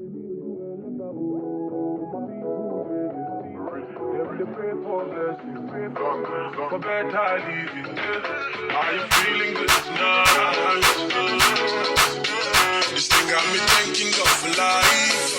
For better living, are you feeling good tonight? This thing got me thanking God for life.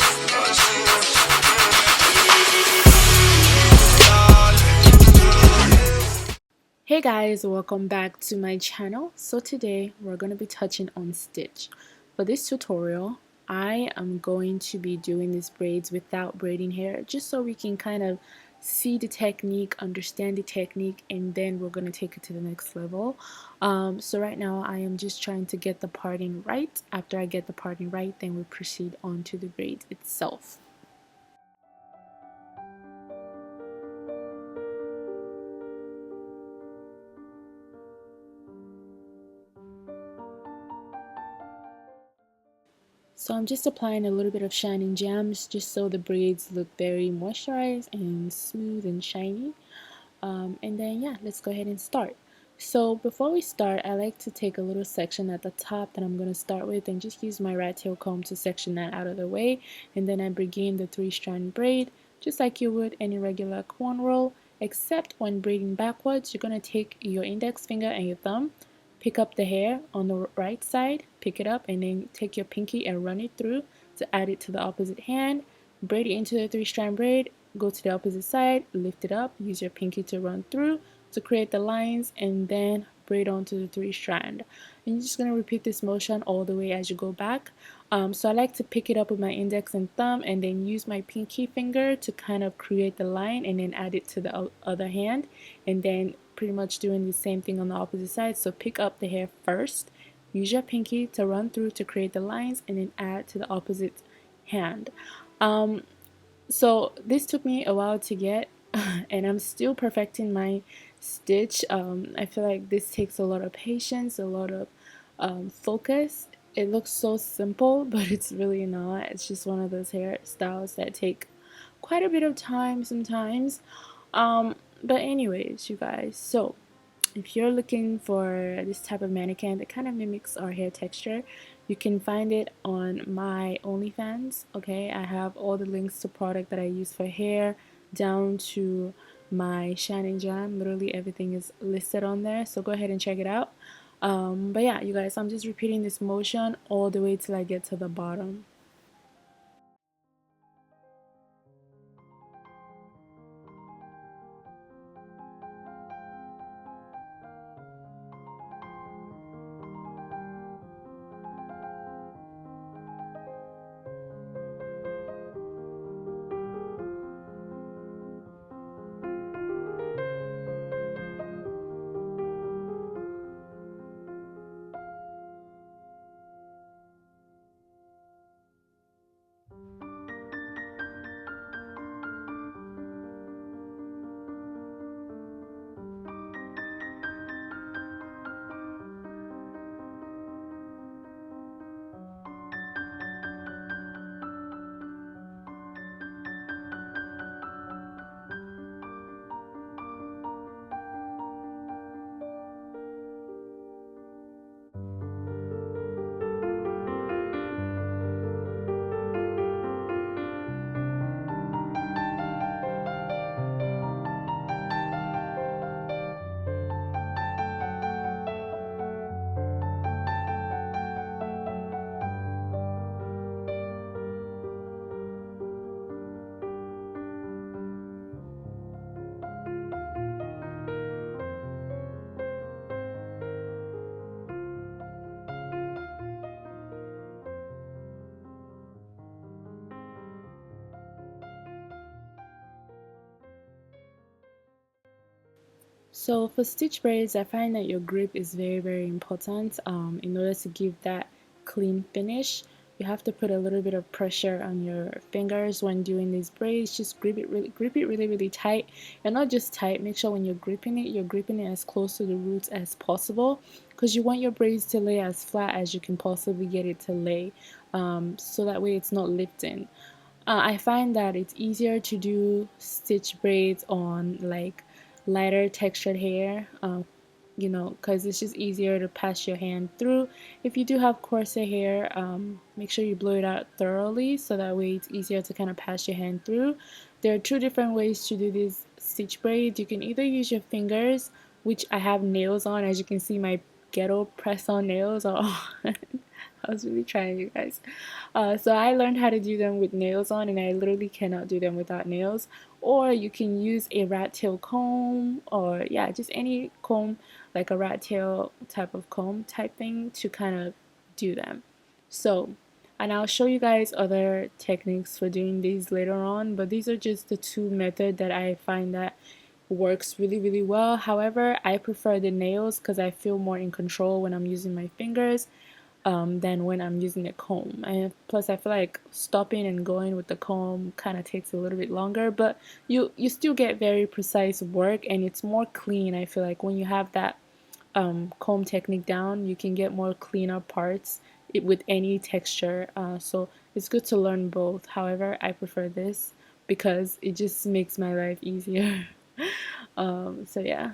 Hey guys, welcome back to my channel. So today we're going to be touching on stitch. For this tutorial, I am going to be doing these braids without braiding hair, just so we can kind of see the technique, understand the technique, and then we're going to take it to the next level. So right now I am just trying to get the parting right. After I get the parting right, then we proceed on to the braid itself. So I'm just applying a little bit of shining gems just so the braids look very moisturized and smooth and shiny. And then yeah, let's go ahead and start. So before we start, I like to take a little section at the top that I'm going to start with and just use my rat tail comb to section that out of the way. And then I begin the 3-strand braid just like you would any regular cornrow, except when braiding backwards, you're going to take your index finger and your thumb, pick up the hair on the right side, pick it up, and then take your pinky and run it through to add it to the opposite hand, braid it into the 3-strand braid, go to the opposite side, lift it up, use your pinky to run through to create the lines, and then braid onto the 3-strand. And you're just going to repeat this motion all the way as you go back. So I like to pick it up with my index and thumb and then use my pinky finger to kind of create the line and then add it to the other hand, and then pretty much doing the same thing on the opposite side. So pick up the hair first, use your pinky to run through to create the lines, and then add to the opposite hand. So this took me a while to get and I'm still perfecting my stitch. I feel like this takes a lot of patience, a lot of focus. It looks so simple, but it's really not. It's just one of those hairstyles that take quite a bit of time sometimes. But anyways, you guys, so if you're looking for this type of mannequin that kind of mimics our hair texture, you can find it on my OnlyFans. Okay, I have all the links to product that I use for hair down to my shining gem. Literally everything is listed on there, so go ahead and check it out. But yeah, you guys, I'm just repeating this motion all the way till I get to the bottom. So for stitch braids, I find that your grip is very important. In order to give that clean finish, you have to put a little bit of pressure on your fingers when doing these braids. Just grip it really tight, and not just tight. Make sure when you're gripping it as close to the roots as possible, because you want your braids to lay as flat as you can possibly get it to lay, so that way it's not lifting. I find that it's easier to do stitch braids on like lighter textured hair, because it's just easier to pass your hand through. If you do have coarser hair, make sure you blow it out thoroughly so that way it's easier to kind of pass your hand through. There are two different ways to do these stitch braids. You can either use your fingers, which I have nails on. As you can see, my ghetto press on nails are on. I was really trying, you guys. So I learned how to do them with nails on, and I literally cannot do them without nails. Or you can use a rat tail comb, or yeah, just any comb, like a rat tail type of comb type thing to kind of do them. So, and I'll show you guys other techniques for doing these later on, but these are just the two methods that I find that works really really well. However, I prefer the nails because I feel more in control when I'm using my fingers than when I'm using a comb. And plus, I feel like stopping and going with the comb kind of takes a little bit longer, but you still get very precise work, and it's more clean. I feel like when you have that comb technique down, you can get more cleaner parts with any texture. So it's good to learn both. However, I prefer this because it just makes my life easier. So yeah.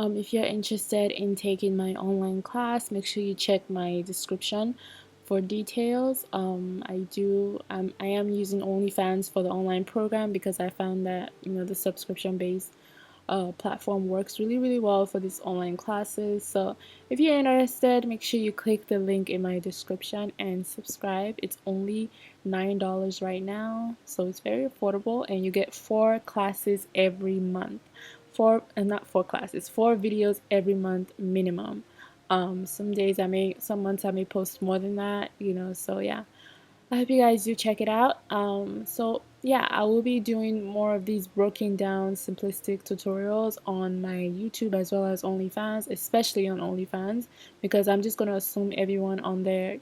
If you're interested in taking my online class, make sure you check my description for details. I am using OnlyFans for the online program because I found that the subscription based platform works really really well for these online classes. So if you're interested, make sure you click the link in my description and subscribe. It's only $9 right now, so it's very affordable, and you get four classes every month. Four, and not four classes, four videos every month minimum. Some months I may post more than that, so yeah. I hope you guys do check it out. So yeah, I will be doing more of these broken down simplistic tutorials on my YouTube as well as OnlyFans, especially on OnlyFans, because I'm just gonna assume everyone on there,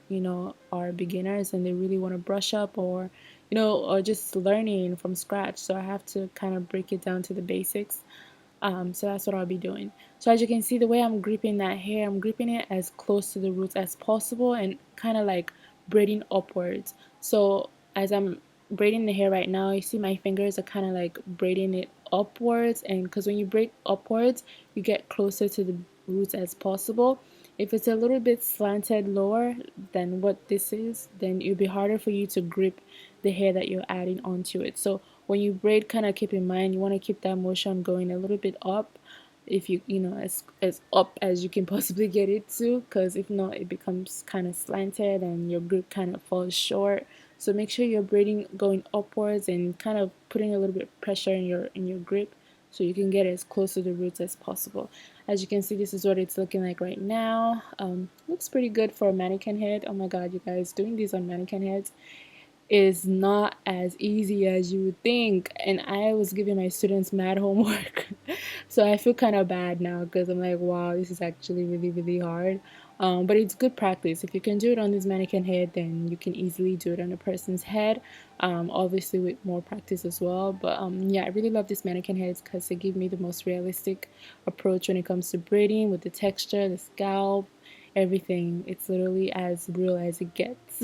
are beginners and they really want to brush up, or just learning from scratch. So I have to kind of break it down to the basics. So that's what I'll be doing. So as you can see, the way I'm gripping that hair, I'm gripping it as close to the roots as possible and kind of like braiding upwards. So as I'm braiding the hair right now, you see my fingers are kind of like braiding it upwards, and because when you braid upwards, you get closer to the roots as possible. If it's a little bit slanted lower than what this is, then it'll be harder for you to grip the hair that you're adding onto it. So when you braid, kind of keep in mind you want to keep that motion going a little bit up, if as up as you can possibly get it to, because if not it becomes kind of slanted and your grip kind of falls short. So make sure you're braiding going upwards and kind of putting a little bit of pressure in your grip so you can get as close to the roots as possible. As you can see, this is what it's looking like right now. Looks pretty good for a mannequin head. Oh my god, you guys, doing these on mannequin heads is not as easy as you would think, and I was giving my students mad homework. So I feel kind of bad now because I'm like, wow, this is actually really really hard. But it's good practice. If you can do it on this mannequin head, then you can easily do it on a person's head, obviously with more practice as well. But yeah, I really love these mannequin heads because they give me the most realistic approach when it comes to braiding, with the texture, the scalp, everything. It's literally as real as it gets.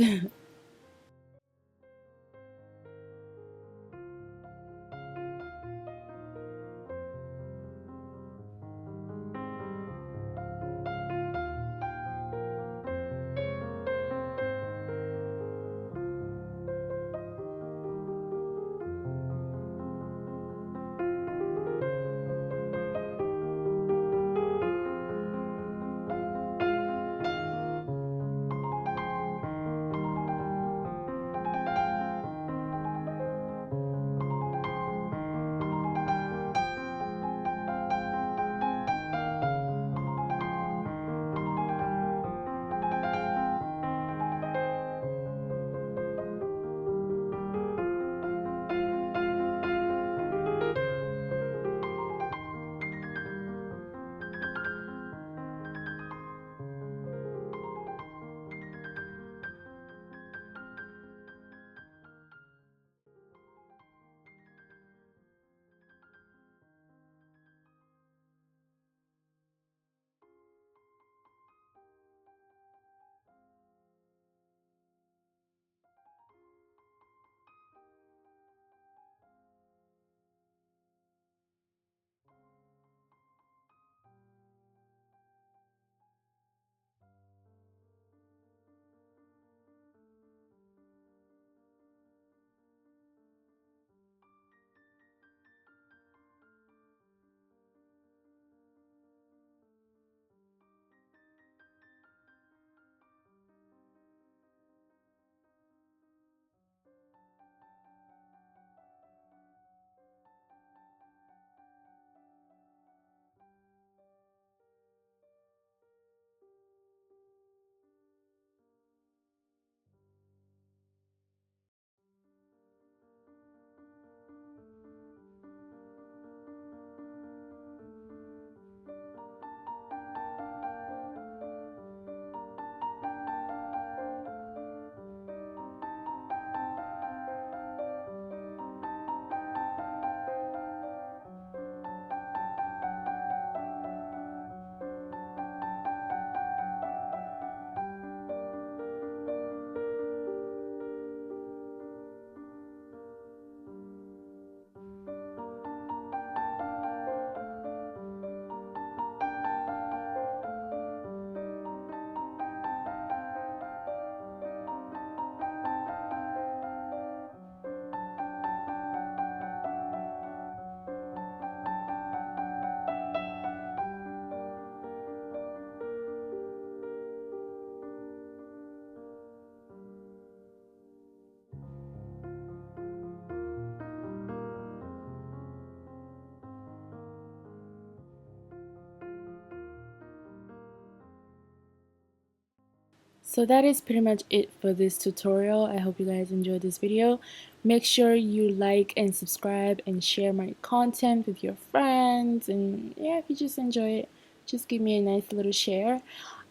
So that is pretty much it for this tutorial. I hope you guys enjoyed this video. Make sure you like and subscribe and share my content with your friends, and yeah, if you just enjoy it, just give me a nice little share,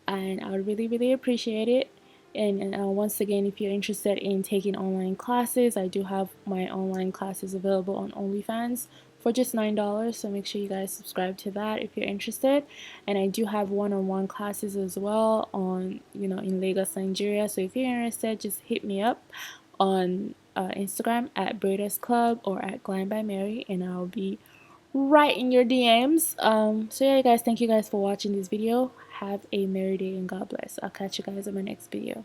and I would really appreciate it. And once again, if you're interested in taking online classes, I do have my online classes available on OnlyFans for just $9, so make sure you guys subscribe to that if you're interested. And I do have one-on-one classes as well on, in Lagos, Nigeria. So if you're interested, just hit me up on Instagram at Braiders Club or at Glam by Mary, and I'll be right in your DMs. So yeah, guys, thank you guys for watching this video. Have a merry day and God bless. I'll catch you guys in my next video.